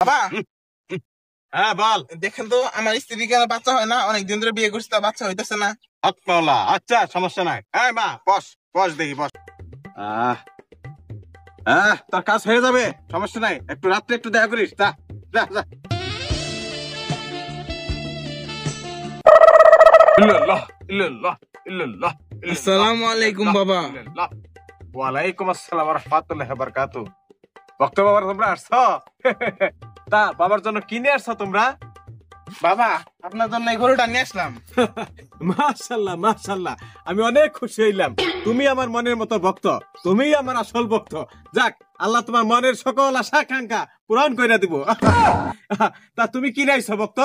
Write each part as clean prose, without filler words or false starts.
বাবা হ্যাঁ বল। দেখেন তো আমার স্ত্রীর কেন বাচ্চা হয় না, অনেকদিন ধরে বিয়ে করছি তা বাচ্চা হইতেছে না। হকমাওলা, আচ্ছা সমস্যা নাই। হ্যাঁ মা বস, বস দেখি বস। আহ তোর কাজ হয়ে যাবে, সমস্যা নাই। একটু রাত্রে একটু দেখা করিস। যা যা যা। ইল্লাল্লাহ ইল্লাল্লাহ ইল্লাল্লাহ। আসসালামু আলাইকুম বাবা। ওয়ালাইকুম আসসালাম ওয়া রাহমাতুল্লাহি ওয়া বারাকাতুহু। ভক্ত বাবার তোমরা আসছো? তা বাবার জন্য কিনে আসছো তোমরা? বাবা আপনার জন্য এই গরুটা নিয়ে আসলাম। মাশাআল্লাহ মাশাআল্লাহ, আমি অনেক খুশি হইলাম। তুমি আমার মনের মতো ভক্ত, তুমিই আমার আসল ভক্ত। যাক, আল্লাহ তোমার মনের সকল আশা আকাঙ্ক্ষা পূরণ করে দিব। তা তুমি কি নাইছো ভক্ত?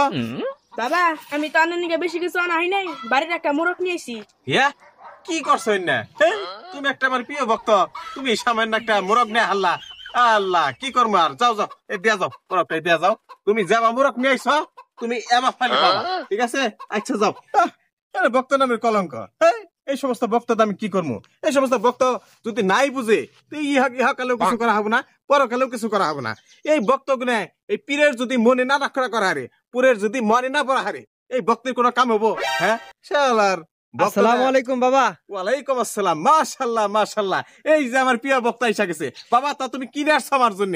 বাবা আমি তো আনন্দিকে বেশি কিছু আনা হয় নাই, বাড়ির একটা মোরগ নিয়েছি। ইয়া কি করছো না? তুমি একটা আমার প্রিয় ভক্ত, তুমি সামান্য একটা মোরগ নিয়ে হাল্লা। আল্লাহ কি করবো আর, যাও যাও, এই দিয়া যাও, মোরগটা দিয়া যাও। তুমি যাবা মোরগ নিয়ে আইছো, তুমি এবার ফালি পাবা, ঠিক আছে? আচ্ছা যাও। ভক্ত নামের কলঙ্ক। এই সমস্ত ভক্ত আমি কি করবো? এই সমস্ত ভক্ত যদি নাই বুঝে, ইহা কালেও কিছু করা হবে না, পরকালেও কিছু করা হবে না। এই ভক্ত গুনে এই পীরের যদি মনে না রক্ষা করা হারে, পুরের যদি মনে না পড়া হারে, এই ভক্তের কোনো কাম হবো? হ্যাঁ শালার। আসসালামু আলাইকুম বাবা। ওয়ালাইকুম আসসালাম। মাশাআল্লাহ মাশাআল্লাহ, এই যে আমার প্রিয় বক্তা এসে গেছে। বাবা তা তুমি কিনে আসছো আমার জন্য?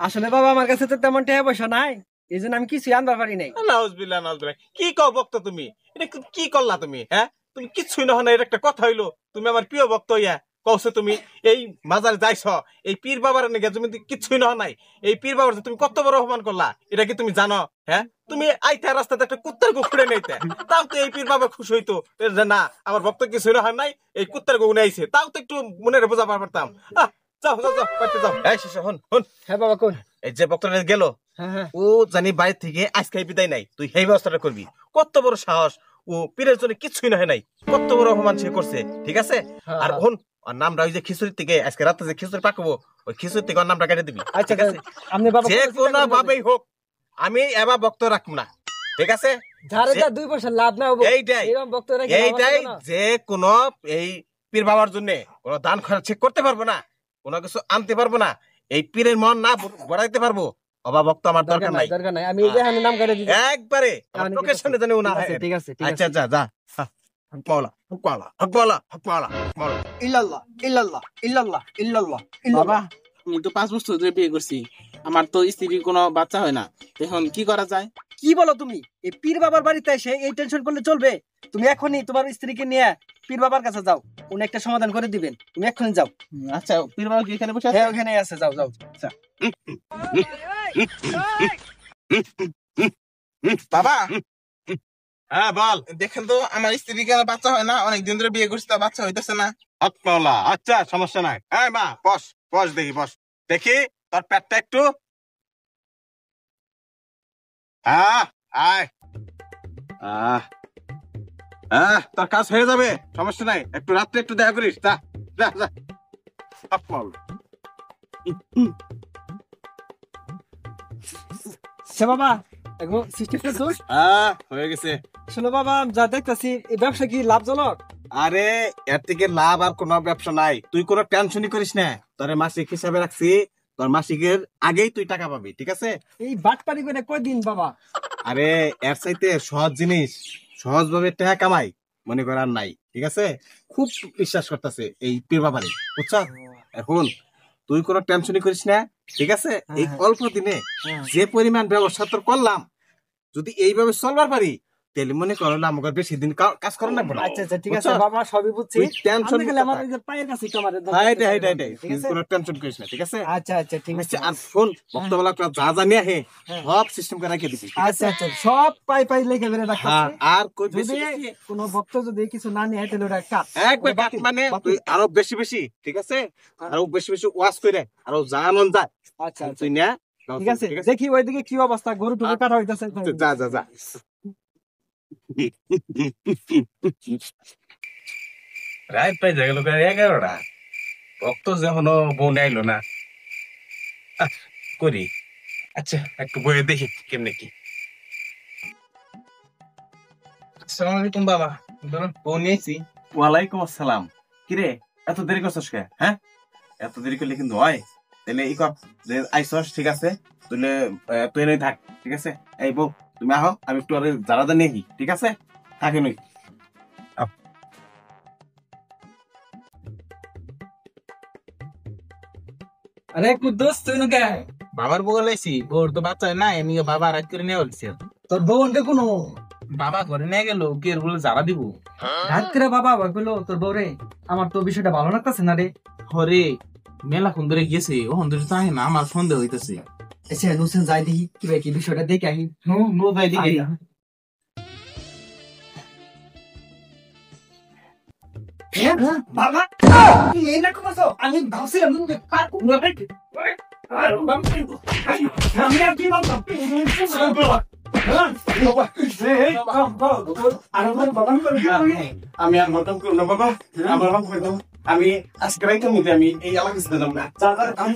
আসলে বাবা আমার কাছে তো তেমন টাকা পয়সা নাই, এই জন্য আমি কিছু আনবার পারি নাই। নাউজুবিল্লাহ নাউজুবিল্লাহ, কি কও বক্তা তুমি? এটা কি করলা তুমি? হ্যাঁ তুমি কিচ্ছুই না, এর একটা কথা হইলো। তুমি আমার প্রিয় বক্তা হইয়া কওছো তুমি এই মাজারে যাইছ, এই পীর বাবার নিকে তুমি কিচ্ছুই না নাই। এই পীর বাবার তুমি কত বড় অপমান করলা, এটা কি তুমি জানো? হ্যাঁ তুমি আইতা রাস্তাতে একটা কুত্তার গো খুঁড়ে নেইতে, তাও তো এই পীর বাবা খুশি হইতো যে না আমার ভক্ত কিছুই না হয় নাই, এই কুত্তার গো আইছে, তাও তো একটু মনে বোঝা পারতাম। যাও যাও যাও, বাড়িতে যাও। এই শিশু হন হন। হ্যাঁ বাবা কোন? এই যে বক্তাটা গেল, হ্যাঁ হ্যাঁ ও জানি বাড়ি থেকে আজকে বিদায় নাই, তুই এই ব্যবস্থাটা করবি। কত বড় সাহস, ও পীরের জন্য কিছুই না হয় নাই, কত বড় অপমান সে করছে, ঠিক আছে? আর হন, আর নামটা ওই যে খিচুড়ি থেকে আজকে রাতে যে খিচুড়ি পাকাবো, ওই খিচুড়ি থেকে ওর নামটা কেটে দিবি, আচ্ছা ঠিক আছে? আপনি বাবা যে কোনো ভাবেই হোক আমি এবার বক্ত রাখবো না, ঠিক আছে? যারে যা 2 পয়সা লাভ না হবে এইটাই এরকম বক্তরা এইটাই যে কোনো এই পীর বাবার জন্য কোনো দান খরচ করতে পারবো না, কোনো কিছু আনতে পারবো না, এই পীরের মন না বড়াইতে পারবো, অবা ভক্ত আমার দরকার নাই। দরকার নাই, আমি এই যে নাম কেটে দিই একবারে আমার চোখের সামনে জানি না হয়। ঠিক আছে ঠিক আছে। আচ্ছা যা যা। হকমাওলা হকমাওলা হকমাওলা হকমাওলা হকমাওলা। ইল্লাল্লাহ ইল্লাল্লাহ ইল্লাল্লাহ ইল্লাল্লাহ বাবা আমি তো 5 বছর ধরে বিয়ে করছি, আমার তো স্ত্রীর কোনো বাচ্চা হয় না, এখন কি করা যায়? কি বলো তুমি? এই পীর বাবার বাড়িতে এসে এই টেনশন করলে চলবে? তুমি এখনই তোমার স্ত্রীকে নিয়ে পীর বাবার কাছে যাও, উনি একটা সমাধান করে দিবেন, তুমি এখনই যাও। আচ্ছা পীর বাবা কি এখানে বসে আছে? হ্যাঁ ওখানে আছে, যাও যাও। আচ্ছা বাবা হ্যাঁ বল। দেখেন তো আমার স্ত্রীর কেন বাচ্চা হয় না, অনেকদিন ধরে বিয়ে করছি তা বাচ্চা হইতেছে না। হকমাওলা, আচ্ছা সমস্যা নাই। হ্যাঁ মা বস, বস দেখি বস। দেখি তোর পেটটা একটু। হ্যাঁ আয়। তোর কাজ হয়ে যাবে, সমস্যা নাই। একটু রাত্রে একটু দেখা করিস। যা যা যা। হকমাওলা। সে বাবা এখন সিস্টেমটা দোষ। হয়ে গেছে। শোনো বাবা, যা দেখতেছি এই ব্যবসা কি লাভজনক? আরে এর থেকে লাভ আর কোনো ব্যবসা নাই, তুই কোনো টেনশনই করিস না। তোর মাসিক হিসাবে রাখছি, তোর মাসিকের আগেই তুই টাকা পাবি, ঠিক আছে? এই বাটপারি করে কয়দিন বাবা? আরে এর চাইতে সহজ জিনিস, সহজ ভাবে টাকা কামাই মনে করার নাই, ঠিক আছে? খুব বিশ্বাস করতেছে এই পীর বাবারে, বুঝছ? এখন তুই কোনো টেনশনই করিস না, ঠিক আছে? এই অল্প দিনে যে পরিমাণ ব্যবসা তোর করলাম, যদি এইভাবে চলবার পারি তাহলে মনে করো না আমাকে বেশি দিন কাজ করা লাগবে না। আচ্ছা আচ্ছা ঠিক আছে বাবা, সবই বুঝছি। টেনশন আপনি খালি আমার ওই যে পায়ের কাছে একটু আমাদের দরকার। ঠিক আছে? কোনো টেনশন করিস না, ঠিক আছে? আচ্ছা আচ্ছা ঠিক আছে। আর ফোন বক্তব্য যা জানিয়ে হে সব সিস্টেম করে রেখে দিবি, আচ্ছা আচ্ছা সব পাই পাই লিখে বেরে রাখছি। আর কই যদি কোনো ভক্ত যদি কিছু না নিয়ে তাহলে ওটা কাট একবার কাট, মানে তুই আরো বেশি বেশি, ঠিক আছে? আরো বেশি বেশি ওয়াশ করে আরো জানন যায়। আচ্ছা তুই না ঠিক আছে, দেখি ওইদিকে কি অবস্থা, গরু টুকু কাটা হইতাছে। যা যা যা। রাত পাই গেল 11টা, ভক্ত যখন বউ আইলো না, করি। আচ্ছা একটু বয়ে দেখি কেমনে কি। আসসালামু আলাইকুম বাবা, ধরুন বউ নিয়েছি। ওয়ালাইকুম আসসালাম। কিরে এত দেরি করছিস কে? হ্যাঁ এত দেরি করলে কিন্তু হয়। তাহলে ই কর যে আইসস ঠিক আছে, তাহলে তুই নই থাক ঠিক আছে। এই বউ তুমি আহো, আমি একটু আরে জানাতে নিয়ে ঠিক আছে, থাকে নই। আরে কুদ্দুস তুই না কে বাবার বউ লাইছি, বউর তো বাচ্চা হয় না, এমনি বাবা রাত করে নিয়ে বলছে। তোর বউ অনকে কোনো বাবা করে নিয়ে গেল, কে বলে যারা দিব। রাত করে বাবা বললো তোর বউ রে, আমার তো বিষয়টা ভালো লাগতেছে না রে। হরে মেলা কোন ধরে গেছে, ওখান ধরে চাহে না, আমার সন্দেহ হইতেছে। এসে নুসেন যাই দেখি কি ভাই কি বিষয়টা দেখে আহি। নো যাই দিকে। বাবা তুই এই না করছো, আমি ভাবছিলাম তুমি পার আমি আর কি বলতাম আমি আর মতন করবো না বাবা, আমার বাবা কইতাম আমি আজকে রাইতে মধ্যে আমি এই এলাকা ছিলাম না। আমি